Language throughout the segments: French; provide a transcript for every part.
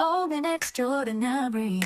all been extraordinary.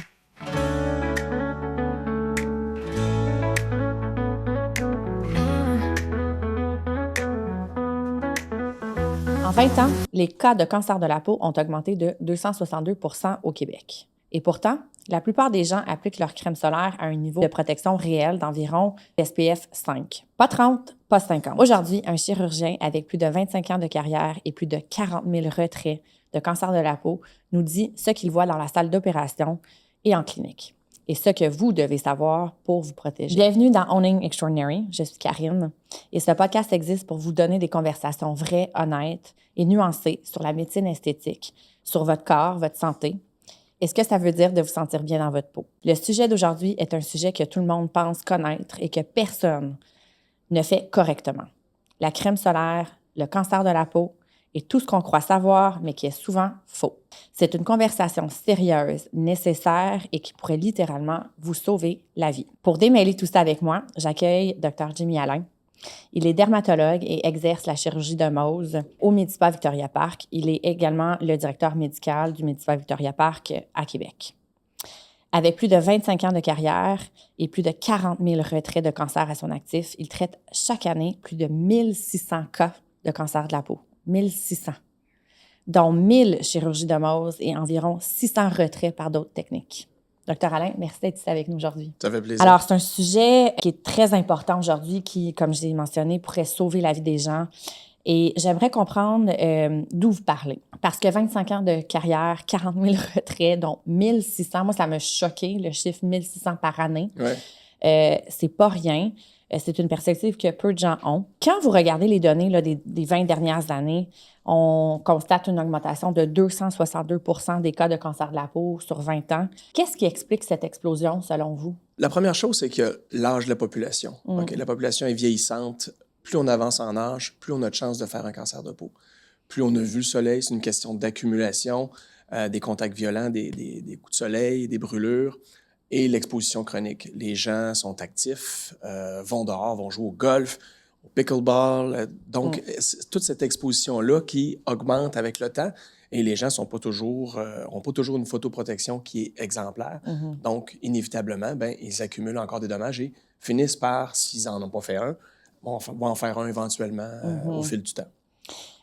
En 20 ans, les cas de cancer de la peau ont augmenté de 262 % au Québec. Et pourtant, la plupart des gens appliquent leur crème solaire à un niveau de protection réel d'environ SPF 5. Pas 30, pas 50. Aujourd'hui, un chirurgien avec plus de 25 ans de carrière et plus de 40 000 retraits de cancer de la peau nous dit ce qu'il voit dans la salle d'opération et en clinique. Et ce que vous devez savoir pour vous protéger. Bienvenue dans Owning Extraordinary, je suis Karine. Et ce podcast existe pour vous donner des conversations vraies, honnêtes et nuancées sur la médecine esthétique, sur votre corps, votre santé, et ce que ça veut dire de vous sentir bien dans votre peau. Le sujet d'aujourd'hui est un sujet que tout le monde pense connaître et que personne ne fait correctement. La crème solaire, le cancer de la peau et tout ce qu'on croit savoir, mais qui est souvent faux. C'est une conversation sérieuse, nécessaire et qui pourrait littéralement vous sauver la vie. Pour démêler tout ça avec moi, j'accueille Dr. Jimmy Allain. Il est dermatologue et exerce la chirurgie de Mohs au Medipa Victoria Park. Il est également le directeur médical du Medipa Victoria Park à Québec. Avec plus de 25 ans de carrière et plus de 40 000 retraits de cancer à son actif, il traite chaque année plus de 1600 cas de cancer de la peau. 1600, dont 1000 chirurgies de Mohs et environ 600 retraits par d'autres techniques. Dr. Allain, merci d'être ici avec nous aujourd'hui. Ça fait plaisir. Alors, c'est un sujet qui est très important aujourd'hui, qui, comme je l'ai mentionné, pourrait sauver la vie des gens. Et j'aimerais comprendre d'où vous parlez. Parce que 25 ans de carrière, 40 000 retraits, dont 1600, moi, ça m'a choqué, le chiffre 1600 par année. Ouais. C'est pas rien. C'est une perspective que peu de gens ont. Quand vous regardez les données là, des 20 dernières années, on constate une augmentation de 262 % des cas de cancer de la peau sur 20 ans. Qu'est-ce qui explique cette explosion, selon vous? La première chose, c'est que l'âge de la population. Okay? La population est vieillissante. Plus on avance en âge, plus on a de chances de faire un cancer de peau. Plus on a vu le soleil, c'est une question d'accumulation, des contacts violents, des coups de soleil, des brûlures et l'exposition chronique. Les gens sont actifs, vont dehors, vont jouer au golf, au pickleball. Donc, toute cette exposition-là qui augmente avec le temps et les gens n'ont pas toujours une photoprotection qui est exemplaire. Donc, inévitablement, ils accumulent encore des dommages et finissent par, s'ils n'en ont pas fait un, vont en faire un éventuellement au fil du temps.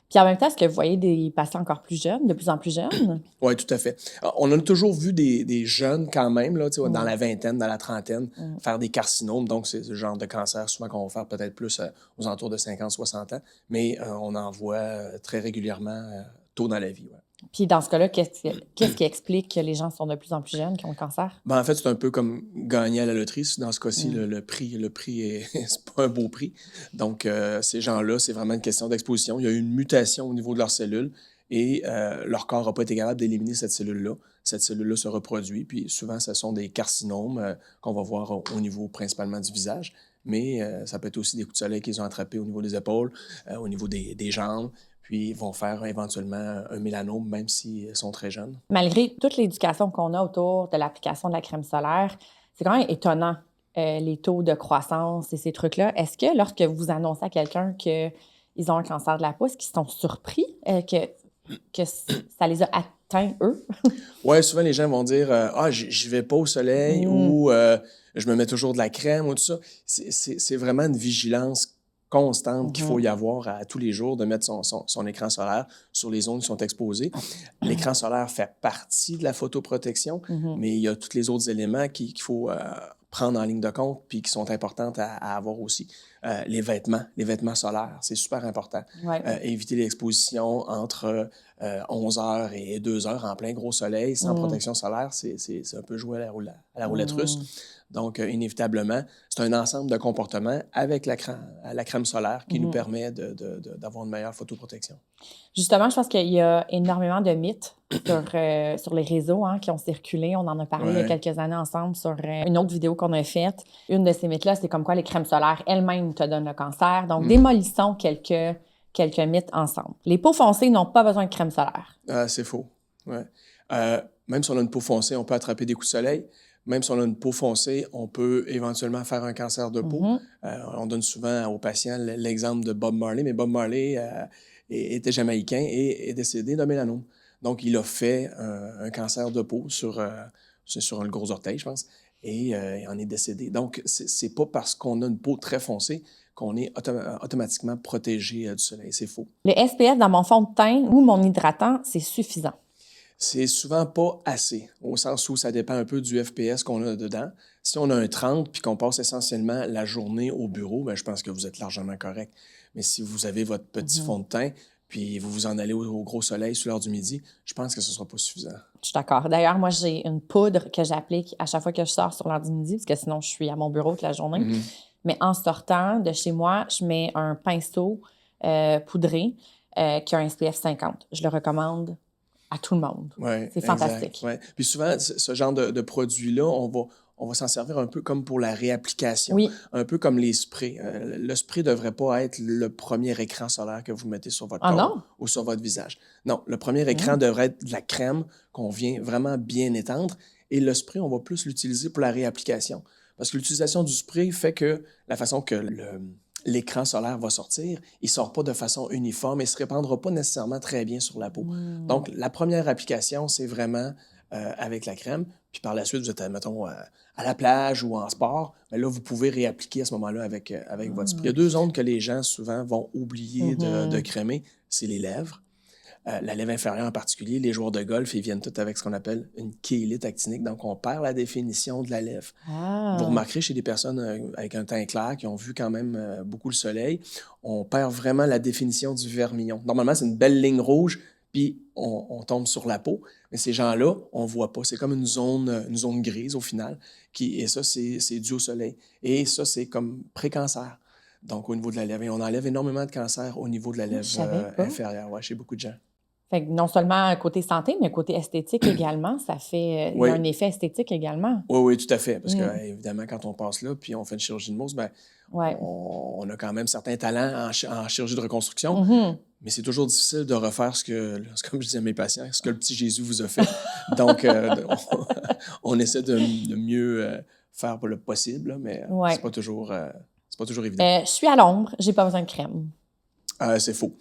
Puis en même temps, est-ce que vous voyez des patients encore plus jeunes, de plus en plus jeunes? Oui, tout à fait. On a toujours vu des jeunes quand même, là, dans la vingtaine, dans la trentaine, faire des carcinomes. Donc, c'est ce genre de cancer souvent qu'on va faire peut-être plus aux alentours de 50-60 ans. Mais on en voit très régulièrement tôt dans la vie. Ouais. Puis dans ce cas-là, qu'est-ce qui explique que les gens sont de plus en plus jeunes qui ont le cancer? En fait, c'est un peu comme gagner à la loterie. Dans ce cas-ci, le prix c'est pas un beau prix. Donc, ces gens-là, c'est vraiment une question d'exposition. Il y a eu une mutation au niveau de leurs cellules et leur corps n'a pas été capable d'éliminer cette cellule-là. Cette cellule-là se reproduit. Puis souvent, ce sont des carcinomes qu'on va voir au niveau principalement du visage. Mais ça peut être aussi des coups de soleil qu'ils ont attrapés au niveau des épaules, au niveau des jambes. Puis ils vont faire éventuellement un mélanome, même s'ils sont très jeunes. Malgré toute l'éducation qu'on a autour de l'application de la crème solaire, c'est quand même étonnant, les taux de croissance et ces trucs-là. Est-ce que lorsque vous annoncez à quelqu'un qu'ils ont un cancer de la peau, est-ce qu'ils sont surpris que ça les a atteints, eux? Oui, souvent les gens vont dire « j'y vais pas au soleil » ou je me mets toujours de la crème » ou tout ça. C'est vraiment une vigilance constante qu'il faut y avoir à tous les jours, de mettre son écran solaire sur les zones qui sont exposées. L'écran solaire fait partie de la photoprotection, mais il y a tous les autres éléments qu'il faut prendre en ligne de compte puis qui sont importantes à avoir aussi. Les vêtements solaires, c'est super important. Ouais. Éviter l'exposition entre 11 heures et 2 heures en plein gros soleil sans protection solaire, c'est un peu jouer à la roulette russe. Donc, inévitablement, c'est un ensemble de comportements avec la crème solaire qui nous permet d'avoir une meilleure photoprotection. Justement, je pense qu'il y a énormément de mythes sur les réseaux qui ont circulé. On en a parlé il y a quelques années ensemble sur une autre vidéo qu'on a faite. Une de ces mythes-là, c'est comme quoi les crèmes solaires elles-mêmes te donnent le cancer. Donc, démolissons quelques mythes ensemble. Les peaux foncées n'ont pas besoin de crème solaire. C'est faux. Ouais. Même si on a une peau foncée, on peut attraper des coups de soleil. Même si on a une peau foncée, on peut éventuellement faire un cancer de peau. On donne souvent aux patients l'exemple de Bob Marley, mais Bob Marley était jamaïcain et est décédé de mélanome. Donc, il a fait un cancer de peau c'est sur le gros orteil, je pense, et il en est décédé. Donc, c'est pas parce qu'on a une peau très foncée qu'on est automatiquement protégé du soleil. C'est faux. Le SPF dans mon fond de teint ou mon hydratant, c'est suffisant. C'est souvent pas assez, au sens où ça dépend un peu du FPS qu'on a dedans. Si on a un 30 puis qu'on passe essentiellement la journée au bureau, bien, je pense que vous êtes largement correct. Mais si vous avez votre petit fond de teint puis vous vous en allez au gros soleil sur l'heure du midi, je pense que ce ne sera pas suffisant. Je suis d'accord. D'ailleurs, moi, j'ai une poudre que j'applique à chaque fois que je sors sur l'heure du midi, parce que sinon, je suis à mon bureau toute la journée. Mais en sortant de chez moi, je mets un pinceau poudré qui a un SPF 50. Je le recommande à tout le monde. Ouais, c'est fantastique. Ouais. Puis souvent, ce genre de produit-là, on va s'en servir un peu comme pour la réapplication, Oui. un peu comme les sprays. Le spray ne devrait pas être le premier écran solaire que vous mettez sur votre Ah corps non? ou sur votre visage. Non, le premier écran devrait être de la crème qu'on vient vraiment bien étendre et le spray, on va plus l'utiliser pour la réapplication. Parce que l'utilisation du spray fait que la façon que l'écran solaire va sortir, il ne sort pas de façon uniforme et ne se répandra pas nécessairement très bien sur la peau. Donc, la première application, c'est vraiment avec la crème. Puis par la suite, vous êtes, mettons, à la plage ou en sport. Bien là, vous pouvez réappliquer à ce moment-là avec votre spray. Il y a deux zones que les gens, souvent, vont oublier de crémer. C'est les lèvres. La lèvre inférieure en particulier, les joueurs de golf, ils viennent tous avec ce qu'on appelle une kéylite actinique. Donc, on perd la définition de la lèvre. Vous remarquerez chez des personnes avec un teint clair qui ont vu quand même beaucoup le soleil, on perd vraiment la définition du vermillon. Normalement, c'est une belle ligne rouge, puis on tombe sur la peau. Mais ces gens-là, on ne voit pas. C'est comme une zone grise au final. Et ça, c'est dû au soleil. Et ça, c'est comme pré-cancer. Donc, au niveau de la lèvre. Et on enlève énormément de cancers au niveau de la lèvre inférieure, chez beaucoup de gens. Fait que non seulement côté santé, mais côté esthétique également, ça fait... Il y a un effet esthétique également. Oui, tout à fait. Parce que, évidemment, quand on passe là, puis on fait une chirurgie de mousse, bien, on a quand même certains talents en chirurgie de reconstruction. Mais c'est toujours difficile de refaire comme je dis à mes patients, ce que le petit Jésus vous a fait. Donc, on essaie de mieux faire le possible, là, mais c'est pas toujours évident. Je suis à l'ombre, j'ai pas besoin de crème. C'est faux.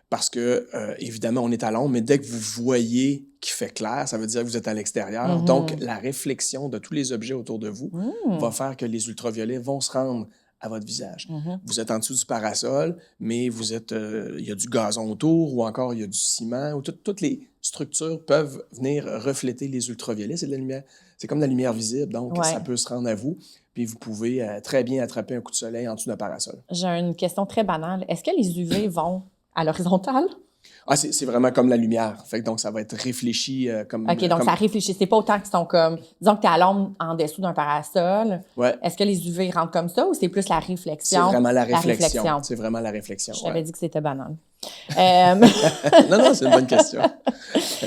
Parce que, évidemment, on est à l'ombre, mais dès que vous voyez qu'il fait clair, ça veut dire que vous êtes à l'extérieur. Donc, la réflexion de tous les objets autour de vous va faire que les ultraviolets vont se rendre à votre visage. Vous êtes en dessous du parasol, mais il y a du gazon autour ou encore il y a du ciment. Ou toutes les structures peuvent venir refléter les ultraviolets. C'est de la lumière. C'est comme de la lumière visible, donc ça peut se rendre à vous. Puis vous pouvez très bien attraper un coup de soleil en dessous d'un parasol. J'ai une question très banale. Est-ce que les UV vont à l'horizontale? C'est vraiment comme la lumière. Fait que donc, ça va être réfléchi comme... OK, donc ça réfléchit. C'est pas autant qu'ils sont comme... Disons que tu es à l'ombre en dessous d'un parasol. Ouais. Est-ce que les UV rentrent comme ça ou c'est plus la réflexion? C'est vraiment la réflexion. C'est vraiment la réflexion. Je t'avais dit que c'était banal. Non, c'est une bonne question.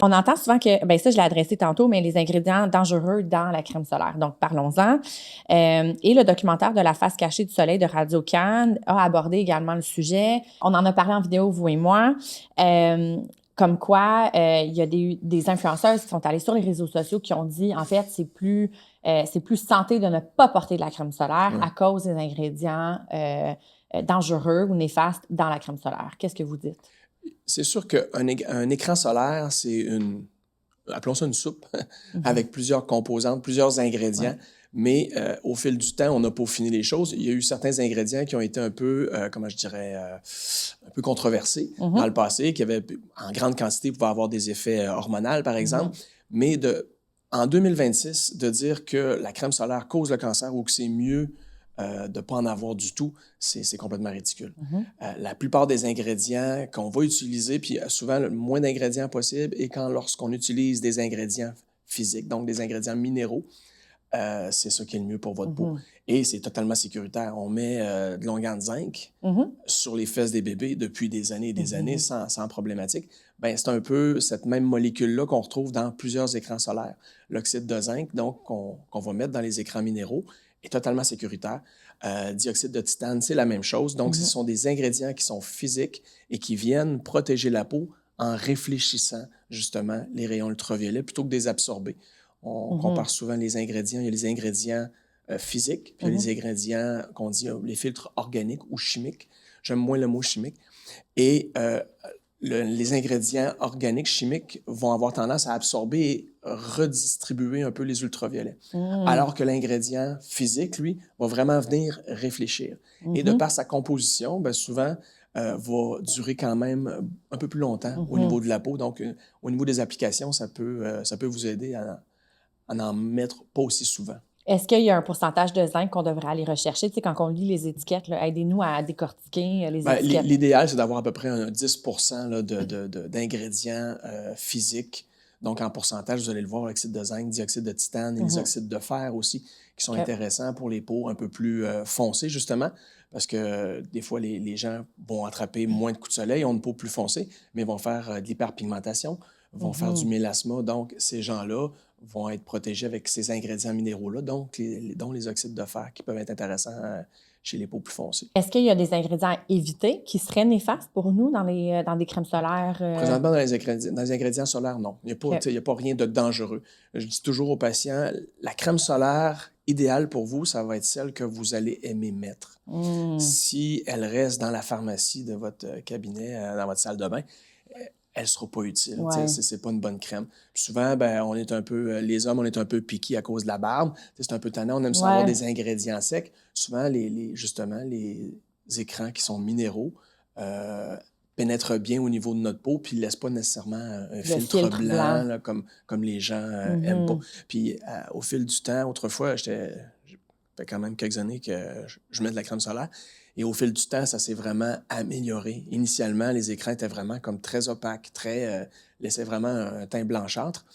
On entend souvent que, bien ça, je l'ai adressé tantôt, mais les ingrédients dangereux dans la crème solaire. Donc, parlons-en. Et le documentaire de la face cachée du soleil de Radio-Can a abordé également le sujet. On en a parlé en vidéo, vous et moi. Comme quoi, il y a des influenceuses qui sont allées sur les réseaux sociaux qui ont dit, en fait, c'est plus santé de ne pas porter de la crème solaire à cause des ingrédients dangereux ou néfastes dans la crème solaire. Qu'est-ce que vous dites? C'est sûr qu'un écran solaire, c'est appelons ça une soupe, avec plusieurs composantes, plusieurs ingrédients. Mais au fil du temps, on a peaufiné les choses. Il y a eu certains ingrédients qui ont été un peu, comment je dirais, un peu controversés dans le passé, qui avaient, en grande quantité, pouvaient avoir des effets hormonaux, par exemple. Mais en 2026, de dire que la crème solaire cause le cancer ou que c'est mieux de ne pas en avoir du tout, c'est complètement ridicule. La plupart des ingrédients qu'on va utiliser, puis souvent le moins d'ingrédients possible, et lorsqu'on utilise des ingrédients physiques, donc des ingrédients minéraux, c'est ça qui est le mieux pour votre peau. Et c'est totalement sécuritaire. On met de l'onguent de zinc sur les fesses des bébés depuis des années et des années sans problématique. Ben, c'est un peu cette même molécule-là qu'on retrouve dans plusieurs écrans solaires. L'oxyde de zinc, donc, qu'on va mettre dans les écrans minéraux, est totalement sécuritaire. Dioxyde de titane, c'est la même chose. Donc, ce sont des ingrédients qui sont physiques et qui viennent protéger la peau en réfléchissant justement les rayons ultraviolets plutôt que de les absorber. On compare souvent les ingrédients. Il y a les ingrédients physiques, puis il y a les ingrédients qu'on dit les filtres organiques ou chimiques. J'aime moins le mot chimique. Et les ingrédients organiques, chimiques vont avoir tendance à absorber et redistribuer un peu les ultraviolets. Alors que l'ingrédient physique, lui, va vraiment venir réfléchir. Et de par sa composition, ben souvent, va durer quand même un peu plus longtemps au niveau de la peau. Donc, au niveau des applications, ça peut vous aider à n'en mettre pas aussi souvent. Est-ce qu'il y a un pourcentage de zinc qu'on devrait aller rechercher? Tu sais, quand on lit les étiquettes, là, aidez-nous à décortiquer les étiquettes. L'idéal, c'est d'avoir à peu près un 10 là, d'ingrédients physiques. Donc, en pourcentage, vous allez le voir, l'oxyde de zinc, dioxyde de titane et les oxydes de fer aussi, qui sont intéressants pour les peaux un peu plus foncées, justement, parce que des fois, les gens vont attraper moins de coups de soleil, ont une peau plus foncée, mais vont faire de l'hyperpigmentation, vont faire du mélasma. Donc, ces gens-là vont être protégés avec ces ingrédients minéraux-là, dont les oxydes de fer, qui peuvent être intéressants chez les peaux plus foncées. Est-ce qu'il y a des ingrédients à éviter qui seraient néfastes pour nous dans des crèmes solaires? Présentement, dans les ingrédients solaires, non. Il n'y a pas rien de dangereux. Je dis toujours aux patients, la crème solaire idéale pour vous, ça va être celle que vous allez aimer mettre. Si elle reste dans la pharmacie de votre cabinet, dans votre salle de bain, elle ne sera pas utile. Ouais. C'est pas une bonne crème. Puis souvent, on est un peu, les hommes, on est un peu piqués à cause de la barbe. C'est un peu tannant, on aime ça avoir des ingrédients secs. Souvent, justement, les écrans qui sont minéraux pénètrent bien au niveau de notre peau puis ne laissent pas nécessairement un filtre blanc là, comme les gens aiment pas. Puis au fil du temps, autrefois, ça fait quand même quelques années que je mets de la crème solaire. Et au fil du temps, ça s'est vraiment amélioré. Initialement, les écrans étaient vraiment comme très opaques, laissaient vraiment un teint blanchâtre.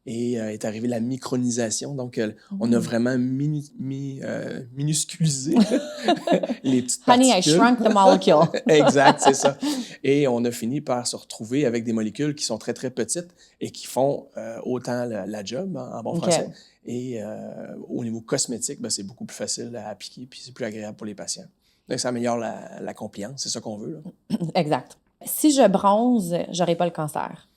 Et est arrivée la micronisation. Donc, on a vraiment minusculisé les petites particules. Honey, I shrunk the molecule. Exact, c'est ça. Et on a fini par se retrouver avec des molécules qui sont très, très petites et qui font autant la job, en bon français. Et au niveau cosmétique, c'est beaucoup plus facile à appliquer puis c'est plus agréable pour les patients. Donc, ça améliore la compliance. C'est ça qu'on veut, là. Exact. Si je bronze, j'aurai pas le cancer.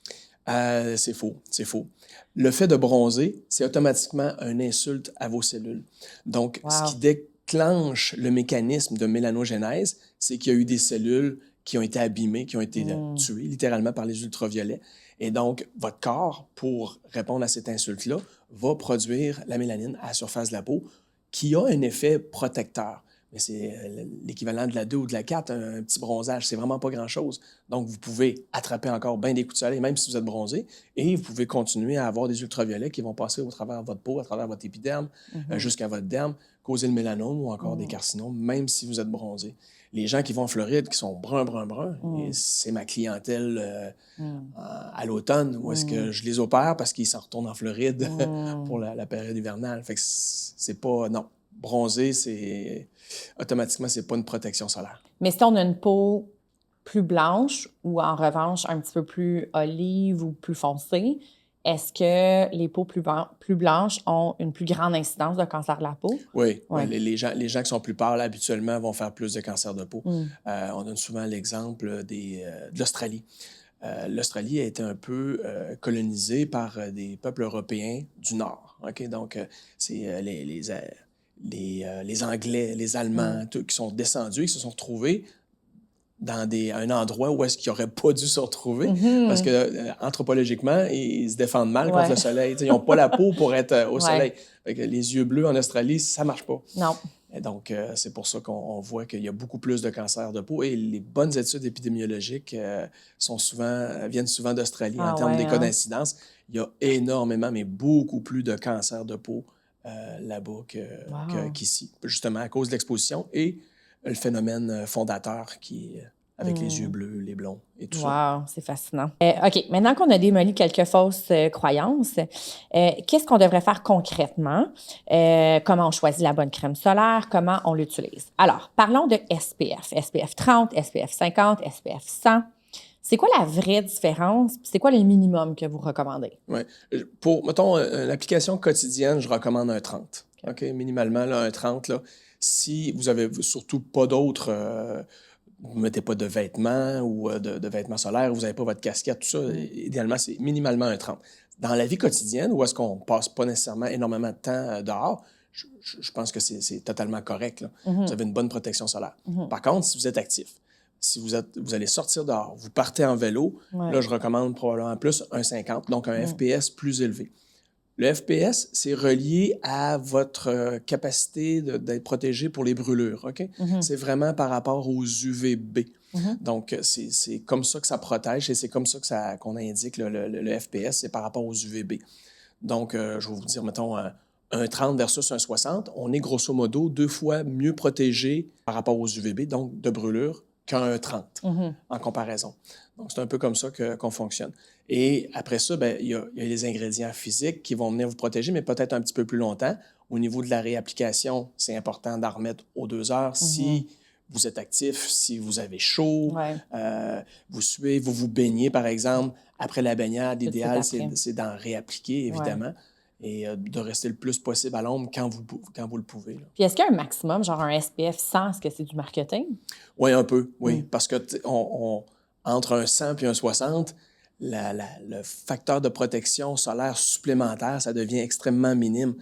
C'est faux, c'est faux. Le fait de bronzer, c'est automatiquement une insulte à vos cellules. Donc, ce qui déclenche le mécanisme de mélanogénèse, c'est qu'il y a eu des cellules qui ont été abîmées, qui ont été tuées littéralement par les ultraviolets. Et donc, votre corps, pour répondre à cette insulte-là, va produire la mélanine à la surface de la peau qui a un effet protecteur. Mais c'est l'équivalent de la 2 ou de la 4, un petit bronzage. C'est vraiment pas grand-chose. Donc, vous pouvez attraper encore bien des coups de soleil, même si vous êtes bronzé, et vous pouvez continuer à avoir des ultraviolets qui vont passer au travers de votre peau, à travers votre épiderme, jusqu'à votre derme, causer le mélanome ou encore des carcinomes, même si vous êtes bronzé. Les gens qui vont en Floride, qui sont bruns, et c'est ma clientèle à l'automne, où est-ce que je les opère parce qu'ils s'en retournent en Floride pour la période hivernale. Fait que c'est pas... Non. Bronzer, automatiquement, c'est pas une protection solaire. Mais si on a une peau plus blanche ou en revanche un petit peu plus olive ou plus foncée, est-ce que les peaux plus blanches ont une plus grande incidence de cancer de la peau? Oui. Les gens qui sont plus pâles, habituellement, vont faire plus de cancer de peau. On donne souvent l'exemple de l'Australie. L'Australie a été un peu colonisée par des peuples européens du Nord. Okay? Donc, c'est les Anglais, les Allemands, qui sont descendus, qui se sont retrouvés dans un endroit où est-ce qu'ils n'auraient pas dû se retrouver, parce que anthropologiquement, ils se défendent mal contre le soleil. Ils n'ont pas la peau pour être au soleil. Fait que les yeux bleus en Australie, ça ne marche pas. Non. Et donc, c'est pour ça qu'on voit qu'il y a beaucoup plus de cancers de peau. Et les bonnes études épidémiologiques viennent souvent d'Australie. En termes des cas d'incidence, il y a énormément, mais beaucoup plus de cancers de peau là-bas qu'ici, justement à cause de l'exposition et le phénomène fondateur qui est avec les yeux bleus, les blonds et tout ça. Wow, c'est fascinant. OK, maintenant qu'on a démoli quelques fausses croyances, qu'est-ce qu'on devrait faire concrètement? Comment on choisit la bonne crème solaire? Comment on l'utilise? Alors, parlons de SPF. SPF 30, SPF 50, SPF 100. C'est quoi la vraie différence? C'est quoi le minimum que vous recommandez? Oui. Pour, mettons, une application quotidienne, je recommande un 30. OK? Minimalement, là, un 30. Là. Si vous avez surtout pas d'autres... vous ne mettez pas de vêtements ou de vêtements solaires, vous n'avez pas votre casquette, tout ça, idéalement, c'est minimalement un 30. Dans la vie quotidienne, où est-ce qu'on ne passe pas nécessairement énormément de temps dehors, je pense que c'est totalement correct. Là. Vous avez une bonne protection solaire. Par contre, si vous êtes actif, Si vous allez sortir dehors, vous partez en vélo, là, je recommande probablement plus un 50, donc un FPS plus élevé. Le FPS, c'est relié à votre capacité d'être protégé pour les brûlures, OK? C'est vraiment par rapport aux UVB. Donc, c'est comme ça que ça protège et c'est comme ça qu'on indique le FPS, c'est par rapport aux UVB. Donc, je vais vous dire, mettons, un 30 versus un 60, on est grosso modo 2 fois mieux protégé par rapport aux UVB, donc de brûlure, qu'un 30 en comparaison. Donc, c'est un peu comme ça qu'on fonctionne. Et après ça, ben, il y a les ingrédients physiques qui vont venir vous protéger, mais peut-être un petit peu plus longtemps. Au niveau de la réapplication, c'est important d'en remettre aux 2 heures si vous êtes actif, si vous avez chaud, vous suez, vous vous baignez, par exemple. Après la baignade, l'idéal, c'est d'en réappliquer, évidemment. Et de rester le plus possible à l'ombre quand vous le pouvez. Là. Puis est-ce qu'il y a un maximum, genre un SPF 100, est-ce que c'est du marketing? Oui, un peu, oui. Parce que entre un 100 et un 60, le facteur de protection solaire supplémentaire, ça devient extrêmement minime.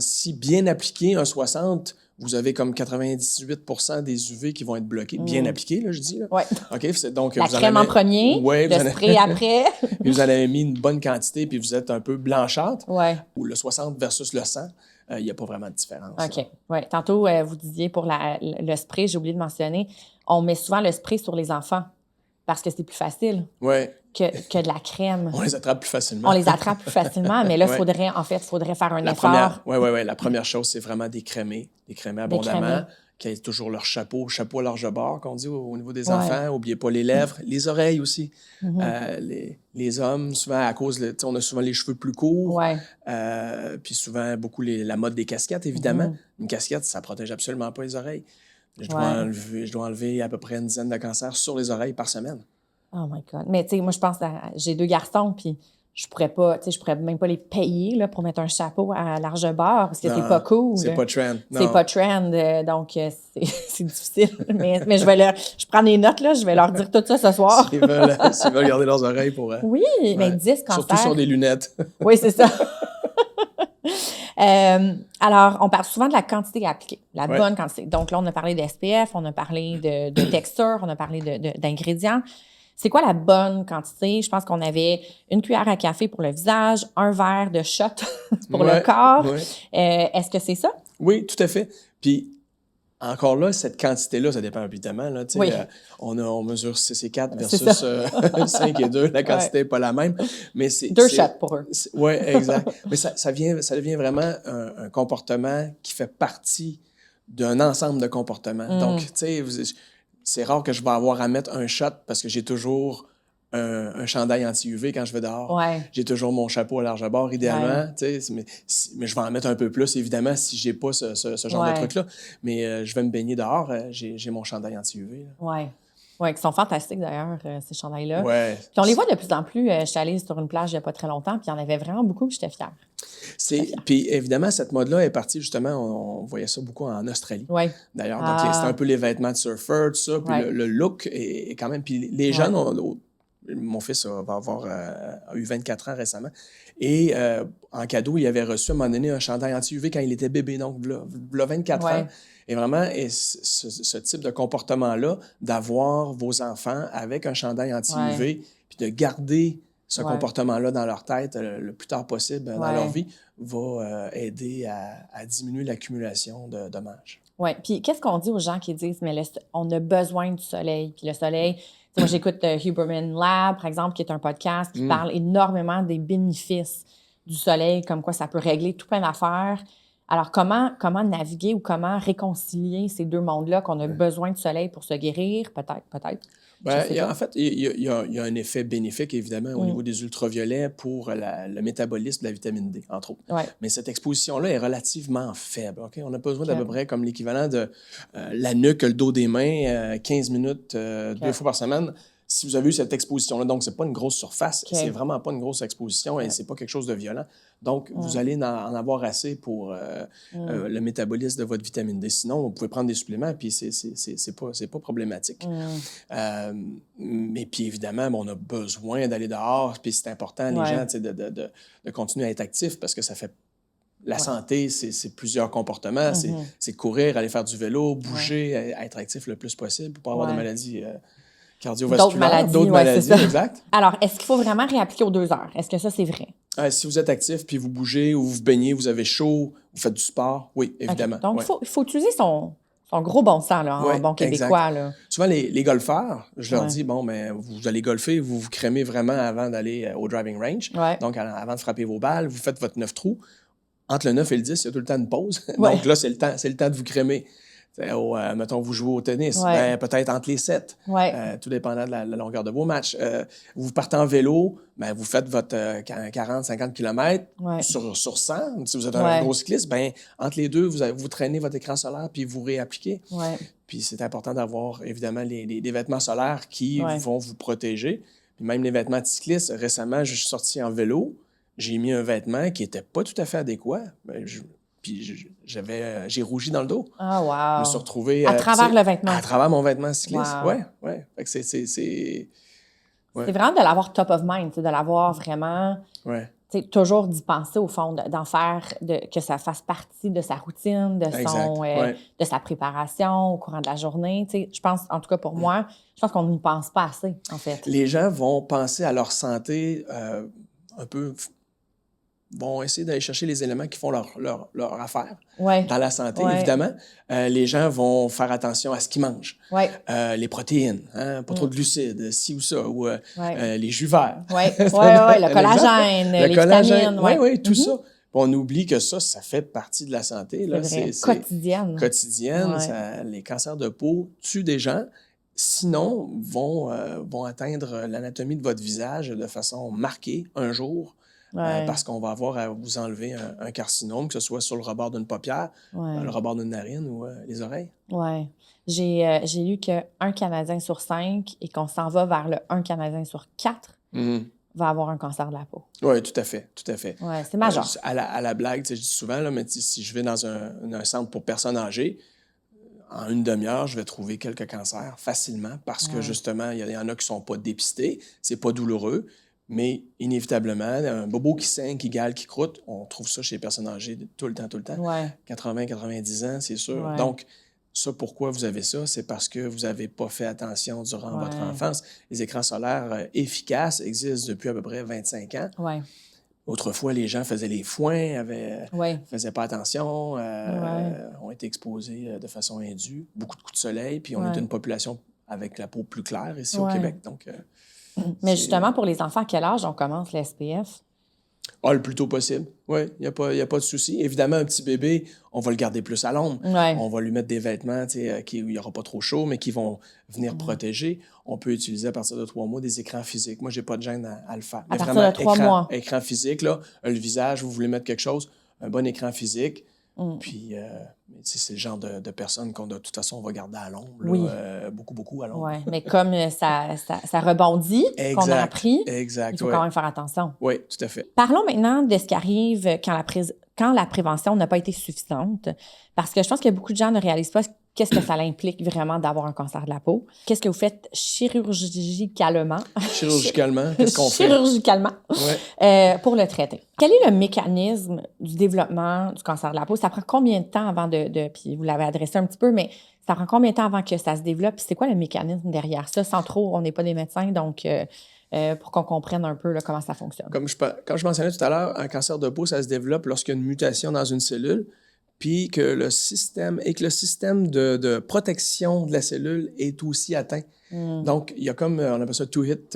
Si bien appliqué, un 60, vous avez comme 98 des UV qui vont être bloqués. Bien appliqué, là, je dis. Oui. OK, donc, la crème en premier, le spray après. Puis vous en avez mis une bonne quantité, puis vous êtes un peu blanchâtre. Oui. Ou le 60 versus le 100, il n'y a pas vraiment de différence. OK. Oui. Tantôt, vous disiez pour le spray, j'ai oublié de mentionner, on met souvent le spray sur les enfants parce que c'est plus facile. Oui. Que de la crème. On les attrape plus facilement. On les attrape plus facilement, mais là, il faudrait faire un effort. Oui. La première chose, c'est vraiment d'écrémer abondamment, qui aient toujours leur chapeau à large bord, qu'on dit au niveau des enfants. N'oubliez pas les lèvres, les oreilles aussi. Les hommes, souvent, à cause, on a souvent les cheveux plus courts. Puis souvent, beaucoup la mode des casquettes, évidemment. Une casquette, ça ne protège absolument pas les oreilles. Je dois enlever à peu près une dizaine de cancers sur les oreilles par semaine. Oh my God. Mais tu sais, moi, je pense j'ai 2 garçons, puis je pourrais même pas les payer là, pour mettre un chapeau à large bord parce que c'est pas cool. C'est pas trend. C'est pas trend, donc c'est difficile. mais je prends des notes, là, je vais leur dire tout ça ce soir. S'ils veulent garder leurs oreilles pour... Oui, mais 10 cancers. Surtout sur des lunettes. Oui, c'est ça. Alors, on parle souvent de la quantité appliquée, la bonne quantité. Donc là, on a parlé de SPF, on a parlé de texture, on a parlé d'ingrédients. C'est quoi la bonne quantité? Je pense qu'on avait 1 cuillère à café pour le visage, 1 verre de shot pour le corps. Est-ce que c'est ça? Oui, tout à fait. Puis, encore là, cette quantité-là, ça dépend évidemment. Là, on mesure 6 et 4 versus 5 et 2. La quantité n'est pas la même. Mais 2 shots pour eux. Oui, exact. Mais ça devient vraiment un comportement qui fait partie d'un ensemble de comportements. Donc, tu sais, c'est rare que je vais avoir à mettre un shot parce que j'ai toujours un chandail anti-UV quand je vais dehors. J'ai toujours mon chapeau à large bord, idéalement. Mais je vais en mettre un peu plus, évidemment, si je n'ai pas ce genre de truc-là. Mais je vais me baigner dehors, j'ai mon chandail anti-UV. Oui, qui sont fantastiques d'ailleurs, ces chandails-là. Ouais. Puis on les voit de plus en plus. Je suis allée sur une plage il n'y a pas très longtemps, puis il y en avait vraiment beaucoup, puis j'étais fière. Puis évidemment, cette mode-là est partie justement, on voyait ça beaucoup en Australie. D'ailleurs, donc c'est un peu les vêtements de surfeur, tout ça. Puis le look est quand même. Puis les jeunes, mon fils a eu 24 ans récemment. Et en cadeau, il avait reçu à un moment donné un chandail anti-UV quand il était bébé, donc il a 24 ans. Et vraiment, ce type de comportement-là, d'avoir vos enfants avec un chandail anti-UV, puis de garder ce comportement-là dans leur tête le plus tard possible dans leur vie, va aider à diminuer l'accumulation de dommages. Oui. Puis qu'est-ce qu'on dit aux gens qui disent, mais on a besoin du soleil. Puis le soleil, moi, j'écoute Huberman Lab, par exemple, qui est un podcast qui parle énormément des bénéfices du soleil, comme quoi ça peut régler tout plein d'affaires. Alors, comment naviguer ou comment réconcilier ces 2 mondes-là, qu'on a besoin de soleil pour se guérir, peut-être? En fait, il y a un effet bénéfique, évidemment, au niveau des ultraviolets pour le métabolisme de la vitamine D, entre autres. Mais cette exposition-là est relativement faible. Okay? On a besoin d'à peu près comme l'équivalent de la nuque, le dos des mains, 15 minutes 2 fois par semaine. Si vous avez eu cette exposition-là, donc c'est pas une grosse surface, c'est vraiment pas une grosse exposition et c'est pas quelque chose de violent. Donc, vous allez en avoir assez pour le métabolisme de votre vitamine D. Sinon, vous pouvez prendre des suppléments puis c'est pas problématique. Mais puis évidemment, on a besoin d'aller dehors puis c'est important, les gens, de continuer à être actifs parce que ça fait La santé, c'est plusieurs comportements. C'est courir, aller faire du vélo, bouger, être actif le plus possible pour pas avoir de maladies cardiovasculaires. D'autres maladies, c'est ça. Exact. Alors, est-ce qu'il faut vraiment réappliquer aux 2 heures? Est-ce que ça, c'est vrai? Si vous êtes actif, puis vous bougez ou vous vous baignez, vous avez chaud, vous faites du sport, oui, évidemment. Okay. Donc, il faut utiliser son gros bon sens, là, en bon québécois. Là. Souvent, les golfeurs, je leur dis, bon, mais vous allez golfer, vous vous crémez vraiment avant d'aller au driving range. Ouais. Donc, avant de frapper vos balles, vous faites votre 9 trous. Entre le 9 et le 10, il y a tout le temps une pause. Donc là, c'est le temps de vous crémer. Mettons, vous jouez au tennis, peut-être entre les 7, tout dépendant de la longueur de vos matchs. Vous partez en vélo, vous faites votre 40-50 km sur 100. Si vous êtes un gros cycliste, entre les deux, vous traînez votre écran solaire puis vous réappliquez. Puis c'est important d'avoir, évidemment, des vêtements solaires qui vont vous protéger. Puis même les vêtements de cycliste, récemment, je suis sorti en vélo, j'ai mis un vêtement qui n'était pas tout à fait adéquat. Puis j'ai rougi dans le dos. Ah, wow! Je me suis retrouvé... à travers le vêtement? À travers mon vêtement cycliste, wow. Oui. Fait que c'est vraiment de l'avoir top of mind, de l'avoir vraiment... toujours d'y penser, au fond, d'en faire, que ça fasse partie de sa routine, de sa préparation au courant de la journée. Je pense, en tout cas pour moi, je pense qu'on n'y pense pas assez, en fait. Les gens vont penser à leur santé un peu... vont essayer d'aller chercher les éléments qui font leur affaire dans la santé, évidemment. Les gens vont faire attention à ce qu'ils mangent. Les protéines, pas trop de glucides, ci ou ça, ou les jus verts. Le collagène, les vitamines. Oui, tout ça. On oublie que ça fait partie de la santé. Là. C'est quotidienne. Les cancers de peau tuent des gens. Sinon, vont atteindre l'anatomie de votre visage de façon marquée un jour. Parce qu'on va avoir à vous enlever un carcinome, que ce soit sur le rebord d'une paupière, le rebord d'une narine ou les oreilles. Oui. J'ai lu qu'un Canadien sur 5 et qu'on s'en va vers le 1 Canadien sur 4 va avoir un cancer de la peau. Oui, tout à fait. Oui, c'est majeur. À la blague, je dis souvent, là, mais si je vais dans un centre pour personnes âgées, en une demi-heure, je vais trouver quelques cancers facilement parce que, justement, il y en a qui ne sont pas dépistés, c'est pas douloureux. Mais inévitablement, un bobo qui saigne, qui gale, qui croûte, on trouve ça chez les personnes âgées tout le temps. 80-90 ans, c'est sûr. Donc, ça, pourquoi vous avez ça? C'est parce que vous n'avez pas fait attention durant votre enfance. Les écrans solaires efficaces existent depuis à peu près 25 ans. Autrefois, les gens faisaient les foins, faisaient pas attention, ont été exposés de façon indue. Beaucoup de coups de soleil, puis on est une population avec la peau plus claire ici au Québec. Donc... Mais justement, pour les enfants, à quel âge on commence le SPF? Le plus tôt possible. Oui, il n'y a pas de souci. Évidemment, un petit bébé, on va le garder plus à l'ombre. On va lui mettre des vêtements où il n'y aura pas trop chaud, mais qui vont venir protéger. On peut utiliser à partir de 3 mois des écrans physiques. Moi, je n'ai pas de gêne à le faire. À partir de 3 mois? Écran physique, là, le visage, vous voulez mettre quelque chose, un bon écran physique. Puis, c'est le genre de personnes qu'on, de toute façon, on va garder à l'ombre. Beaucoup à l'ombre. Oui, mais comme ça rebondit, qu'on a appris, il faut quand même faire attention. Oui, tout à fait. Parlons maintenant de ce qui arrive quand la prévention n'a pas été suffisante. Parce que je pense que beaucoup de gens ne réalisent pas qu'est-ce que ça implique vraiment d'avoir un cancer de la peau. Qu'est-ce que vous faites chirurgicalement? Qu'est-ce qu'on fait? Chirurgicalement, pour le traiter. Quel est le mécanisme du développement du cancer de la peau? Ça prend combien de temps avant puis vous l'avez adressé un petit peu, mais ça prend combien de temps avant que ça se développe? Puis c'est quoi le mécanisme derrière ça? Sans trop, on n'est pas des médecins, donc pour qu'on comprenne un peu là, comment ça fonctionne. Comme je mentionnais tout à l'heure, un cancer de peau, ça se développe lorsqu'il y a une mutation dans une cellule, puis que le système de protection de la cellule est aussi atteint. Donc, il y a comme, on appelle ça two-hit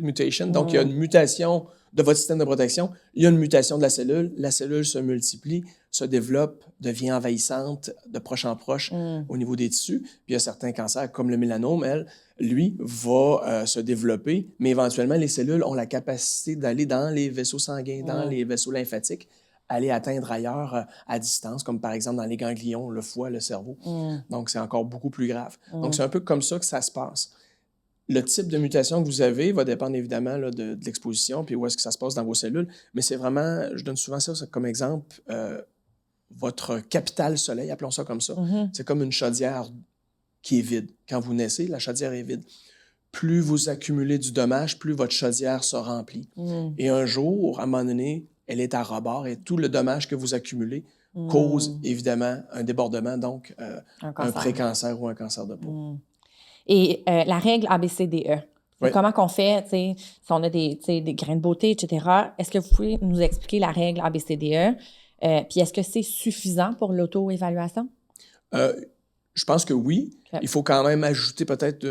mutation. Donc, il y a une mutation de votre système de protection, il y a une mutation de la cellule se multiplie, se développe, devient envahissante de proche en proche au niveau des tissus. Puis il y a certains cancers, comme le mélanome, lui, va se développer, mais éventuellement, les cellules ont la capacité d'aller dans les vaisseaux sanguins, dans les vaisseaux lymphatiques, aller atteindre ailleurs à distance, comme par exemple dans les ganglions, le foie, le cerveau. Donc, c'est encore beaucoup plus grave. Donc, c'est un peu comme ça que ça se passe. Le type de mutation que vous avez va dépendre évidemment là, de l'exposition, puis où est-ce que ça se passe dans vos cellules. Mais c'est vraiment, je donne souvent ça comme exemple, votre capital soleil, appelons ça comme ça. C'est comme une chaudière qui est vide. Quand vous naissez, la chaudière est vide. Plus vous accumulez du dommage, plus votre chaudière se remplit. Et un jour, à un moment donné, elle est à rebord et tout le dommage que vous accumulez cause évidemment un débordement, donc un précancer ou un cancer de peau. Et la règle ABCDE, Oui. comment qu'on fait, tu sais, si on a des grains de beauté, etc., est-ce que vous pouvez nous expliquer la règle ABCDE? Puis est-ce que c'est suffisant pour l'auto-évaluation? Je pense que oui. OK. Il faut quand même ajouter peut-être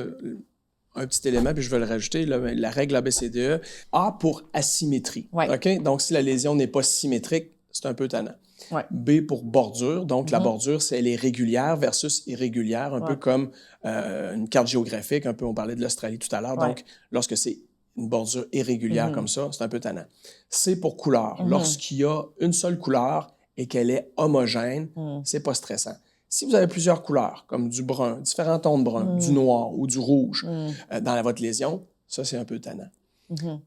un petit élément, puis je vais le rajouter, la règle ABCDE. A pour asymétrie. Ouais. OK? Donc, si la lésion n'est pas symétrique, c'est un peu tannant. Ouais. B pour bordure. Donc, la bordure, c'est elle est régulière versus irrégulière, un peu comme une carte géographique. Un peu, on parlait de l'Australie tout à l'heure. Ouais. Donc, lorsque c'est une bordure irrégulière comme ça, c'est un peu tannant. C pour couleur. Lorsqu'il y a une seule couleur et qu'elle est homogène, c'est pas stressant. Si vous avez plusieurs couleurs, comme du brun, différents tons de brun, du noir ou du rouge dans votre lésion, ça, c'est un peu tannant.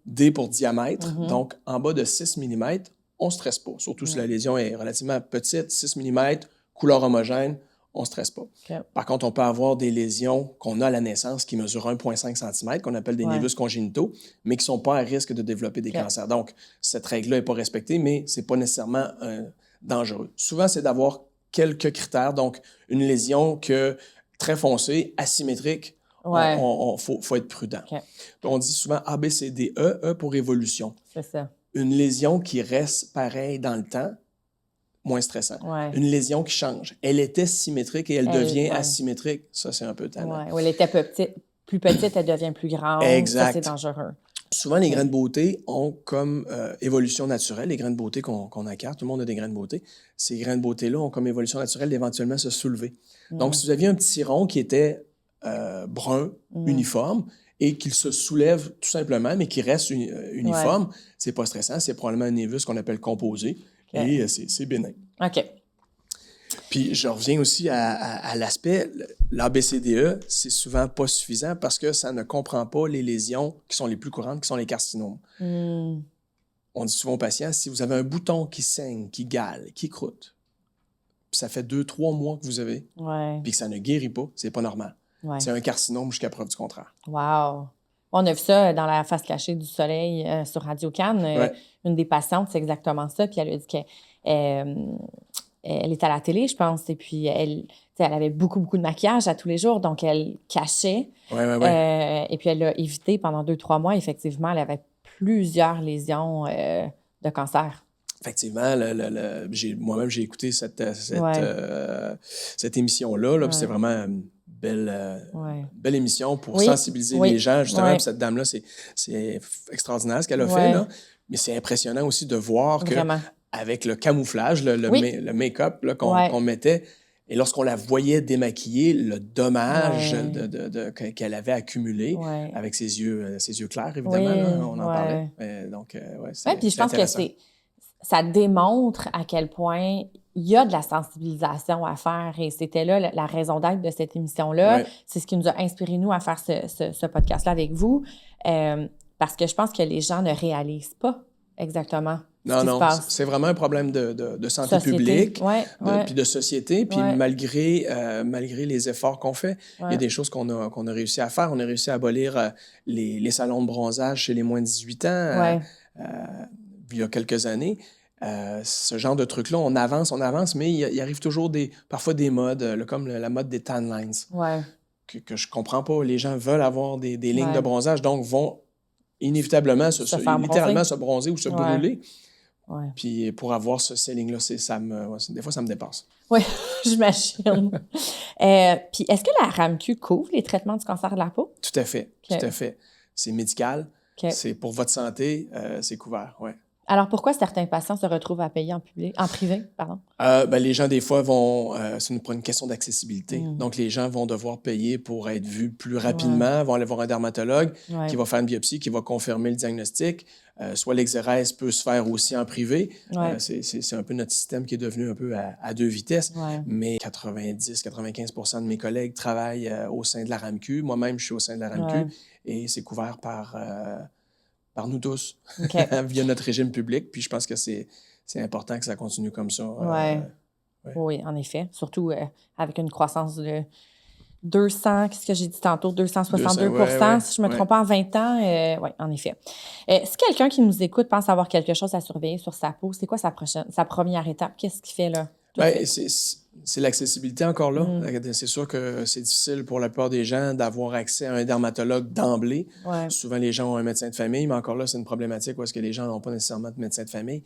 D pour diamètre. Donc, en bas de 6 mm, on ne stresse pas. Surtout si la lésion est relativement petite, 6 mm, couleur homogène, on ne stresse pas. OK. Par contre, on peut avoir des lésions qu'on a à la naissance qui mesurent 1,5 cm, qu'on appelle des névus congénitaux, mais qui ne sont pas à risque de développer des cancers. Donc, cette règle-là n'est pas respectée, mais ce n'est pas nécessairement dangereux. Souvent, c'est d'avoir quelques critères. Donc, une lésion très foncée, asymétrique, faut être prudent. OK. On dit souvent A, B, C, D, E, E pour évolution. C'est ça. Une lésion qui reste pareille dans le temps, moins stressant. Ouais. Une lésion qui change. Elle était symétrique et elle devient asymétrique. Ça, c'est un peu tannant. Ouais. Ou elle était plus petite, elle devient plus grande. Exact. Ça, c'est dangereux. Souvent, les grains de beauté ont comme évolution naturelle, les grains de beauté qu'on acquiert, tout le monde a des grains de beauté, ces grains de beauté-là ont comme évolution naturelle d'éventuellement se soulever. Donc, si vous aviez un petit rond qui était brun, uniforme, et qu'il se soulève tout simplement, mais qui reste uniforme, c'est pas stressant, c'est probablement un névus qu'on appelle composé, et c'est bénin. OK. Puis je reviens aussi à l'aspect, l'ABCDE, c'est souvent pas suffisant parce que ça ne comprend pas les lésions qui sont les plus courantes, qui sont les carcinomes. On dit souvent aux patients, si vous avez un bouton qui saigne, qui gale, qui croûte, puis ça fait 2-3 mois que vous avez, puis que ça ne guérit pas, c'est pas normal. Ouais. C'est un carcinome jusqu'à preuve du contraire. Wow! On a vu ça dans la face cachée du soleil sur Radio-Can. Une des patientes, c'est exactement ça. Puis elle a dit qu'elle était à la télé, je pense, et puis elle avait beaucoup, beaucoup de maquillage à tous les jours, donc elle cachait. Et puis elle l'a évité pendant 2-3 mois. Effectivement, elle avait plusieurs lésions de cancer. Effectivement, moi-même, j'ai écouté cette émission-là, puis c'est vraiment une belle émission pour sensibiliser les gens. Justement, puis cette dame-là, c'est extraordinaire ce qu'elle a fait, là. Mais c'est impressionnant aussi de voir qu'avec le camouflage, le make-up qu'on mettait, et lorsqu'on la voyait démaquiller, le dommage qu'elle avait accumulé avec ses yeux clairs, évidemment, là, on en parlait. Donc, puis je pense que ça démontre à quel point il y a de la sensibilisation à faire. Et c'était là la raison d'être de cette émission-là. C'est ce qui nous a inspiré, nous, à faire ce podcast-là avec vous. Parce que je pense que les gens ne réalisent pas exactement ce qui se passe. C'est vraiment un problème de santé publique, puis de société. Puis malgré les efforts qu'on fait, il y a des choses qu'on a réussi à faire. On a réussi à abolir les salons de bronzage chez les moins de 18 ans il y a quelques années. Ce genre de trucs-là, on avance, mais il arrive toujours parfois des modes, comme la mode des tan lines, que je comprends pas. Les gens veulent avoir des lignes de bronzage, donc vont inévitablement littéralement se bronzer ou se brûler. Puis pour avoir ces lignes-là, des fois, ça me dépasse. Oui, j'imagine. Puis est-ce que la RAMQ couvre les traitements du cancer de la peau? Tout à fait. C'est médical. C'est pour votre santé, c'est couvert, Alors, pourquoi certains patients se retrouvent à payer en privé? Les gens, des fois, c'est une question d'accessibilité. Donc, les gens vont devoir payer pour être vus plus rapidement, vont aller voir un dermatologue qui va faire une biopsie, qui va confirmer le diagnostic. Soit l'exérèse peut se faire aussi en privé. C'est un peu notre système qui est devenu un peu à deux vitesses. Mais 90-95% de mes collègues travaillent au sein de la RAMQ. Moi-même, je suis au sein de la RAMQ et c'est couvert par nous tous, via notre régime public. Puis je pense que c'est important que ça continue comme ça. Oui, en effet. Surtout avec une croissance qu'est-ce que j'ai dit tantôt, 262 ouais, si je me trompe pas, en 20 ans. Oui, en effet. Si quelqu'un qui nous écoute pense avoir quelque chose à surveiller sur sa peau, c'est quoi sa première étape? Qu'est-ce qu'il fait là? Bien, c'est l'accessibilité encore là. C'est sûr que c'est difficile pour la plupart des gens d'avoir accès à un dermatologue d'emblée. Ouais. Souvent, les gens ont un médecin de famille, mais encore là, c'est une problématique où est-ce que les gens n'ont pas nécessairement de médecin de famille.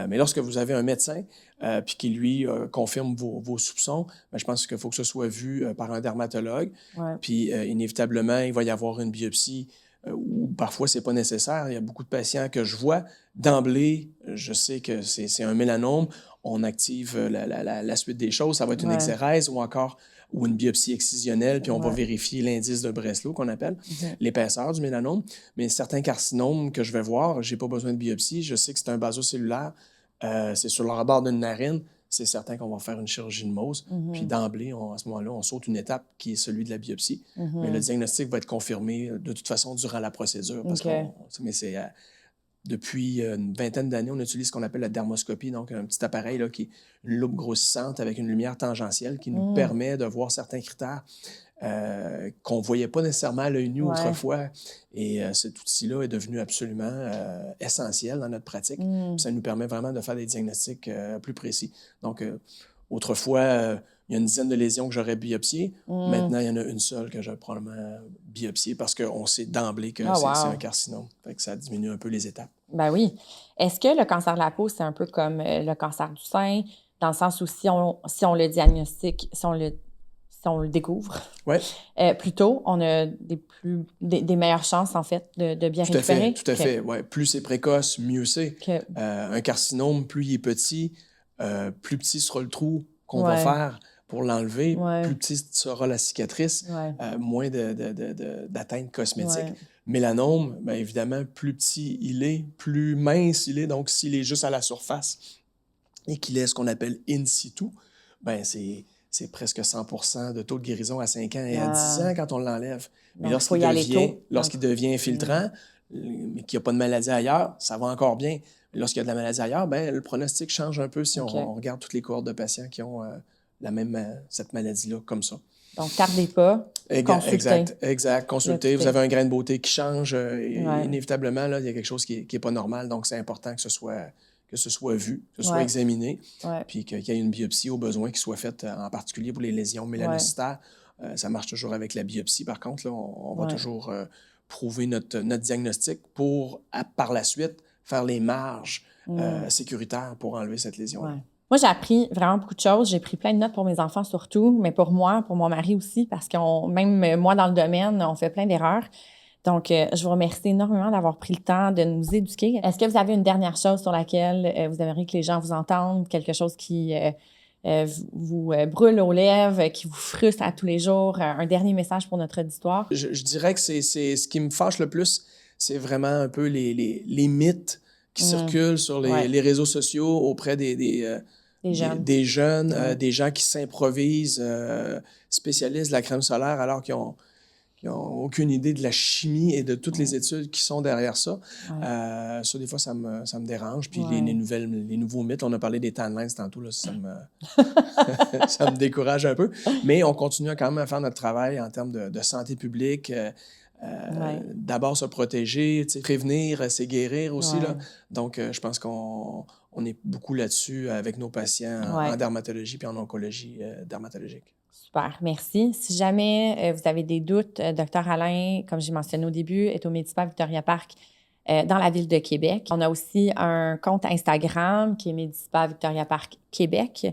Mais lorsque vous avez un médecin puis qui, lui, confirme vos soupçons, bien, je pense qu'il faut que ce soit vu par un dermatologue. Ouais. Puis, inévitablement, il va y avoir une biopsie ou parfois, c'est pas nécessaire. Il y a beaucoup de patients que je vois d'emblée, je sais que c'est un mélanome, on active la suite des choses, ça va être une exérèse ou une biopsie excisionnelle, puis on va vérifier l'indice de Breslow qu'on appelle, l'épaisseur du mélanome. Mais certains carcinomes que je vais voir, j'ai pas besoin de biopsie, je sais que c'est un basocellulaire, c'est sur le rebord d'une narine, c'est certain qu'on va faire une chirurgie de Mohs. Puis d'emblée, à ce moment-là, on saute une étape qui est celui de la biopsie. Mais le diagnostic va être confirmé de toute façon durant la procédure. Parce depuis une vingtaine d'années, on utilise ce qu'on appelle la dermoscopie, donc un petit appareil là, qui est une loupe grossissante avec une lumière tangentielle qui nous permet de voir certains critères qu'on ne voyait pas nécessairement à l'œil nu autrefois. Et cet outil-là est devenu absolument essentiel dans notre pratique. Ça nous permet vraiment de faire des diagnostics plus précis. Donc, autrefois, il y a une dizaine de lésions que j'aurais biopsiées. Maintenant, il y en a une seule que j'aurais probablement biopsiée parce qu'on sait d'emblée que c'est un carcinome. Fait que ça diminue un peu les étapes. Ben oui. Est-ce que le cancer de la peau, c'est un peu comme le cancer du sein, dans le sens où si on le diagnostique, si on le découvre plus tôt, on a des meilleures chances, en fait, de bien récupérer? Tout à fait. Ouais. Plus c'est précoce, mieux c'est. Un carcinome, plus il est petit, plus petit sera le trou qu'on va faire pour l'enlever, plus petite sera la cicatrice, moins d'atteinte cosmétique. Mélanome, bien évidemment, plus petit il est, plus mince il est. Donc, s'il est juste à la surface et qu'il est ce qu'on appelle in situ, bien c'est presque 100% de taux de guérison à 5 ans et à 10 ans quand on l'enlève. Mais lorsqu'il devient infiltrant, mais qu'il n'y a pas de maladie ailleurs, ça va encore bien. Mais lorsqu'il y a de la maladie ailleurs, bien, le pronostic change un peu si on regarde toutes les cohortes de patients qui ont cette maladie-là comme ça. Donc, tardez pas, consultez. Exact. Consultez. Vous avez un grain de beauté qui change. Inévitablement, là, il y a quelque chose qui n'est pas normal. Donc, c'est important que ce soit vu, que ce soit examiné, puis qu'il y ait une biopsie au besoin qui soit faite, en particulier pour les lésions mélanocytaires. Ça marche toujours avec la biopsie. Par contre, là, on va toujours prouver notre diagnostic pour, par la suite, faire les marges sécuritaires pour enlever cette lésion. Moi, j'ai appris vraiment beaucoup de choses. J'ai pris plein de notes pour mes enfants surtout, mais pour moi, pour mon mari aussi, parce que même moi, dans le domaine, on fait plein d'erreurs. Donc, je vous remercie énormément d'avoir pris le temps de nous éduquer. Est-ce que vous avez une dernière chose sur laquelle vous aimeriez que les gens vous entendent, quelque chose qui vous brûle aux lèvres, qui vous frustre à tous les jours, un dernier message pour notre auditoire? Je dirais que c'est ce qui me fâche le plus, c'est vraiment un peu les mythes qui circulent sur les réseaux sociaux auprès des jeunes, des gens qui s'improvisent spécialistes de la crème solaire alors qu'ils n'ont aucune idée de la chimie et de toutes les études qui sont derrière ça. Ça, des fois, ça me dérange. Puis les nouveaux mythes, on a parlé des tan lines tantôt, là, ça me décourage un peu. Mais on continue quand même à faire notre travail en termes de santé publique. D'abord se protéger, prévenir, c'est guérir aussi. Là. Donc, je pense qu'on est beaucoup là-dessus avec nos patients en dermatologie puis en oncologie dermatologique. Super, merci. Si jamais vous avez des doutes, Dr Alain, comme j'ai mentionné au début, est au Medipa Victoria Park dans la ville de Québec. On a aussi un compte Instagram qui est Medipa Victoria Park Québec,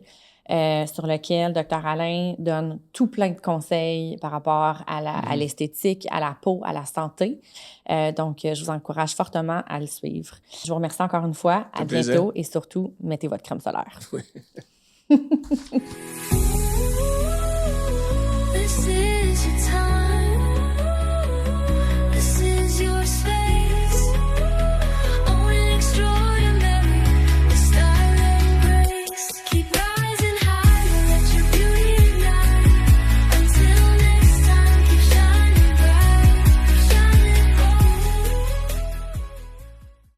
sur lequel Dr Alain donne tout plein de conseils par rapport à l'esthétique, à la peau, à la santé. Donc, je vous encourage fortement à le suivre. Je vous remercie encore une fois. À bientôt et surtout, mettez votre crème solaire. Oui. This is your time.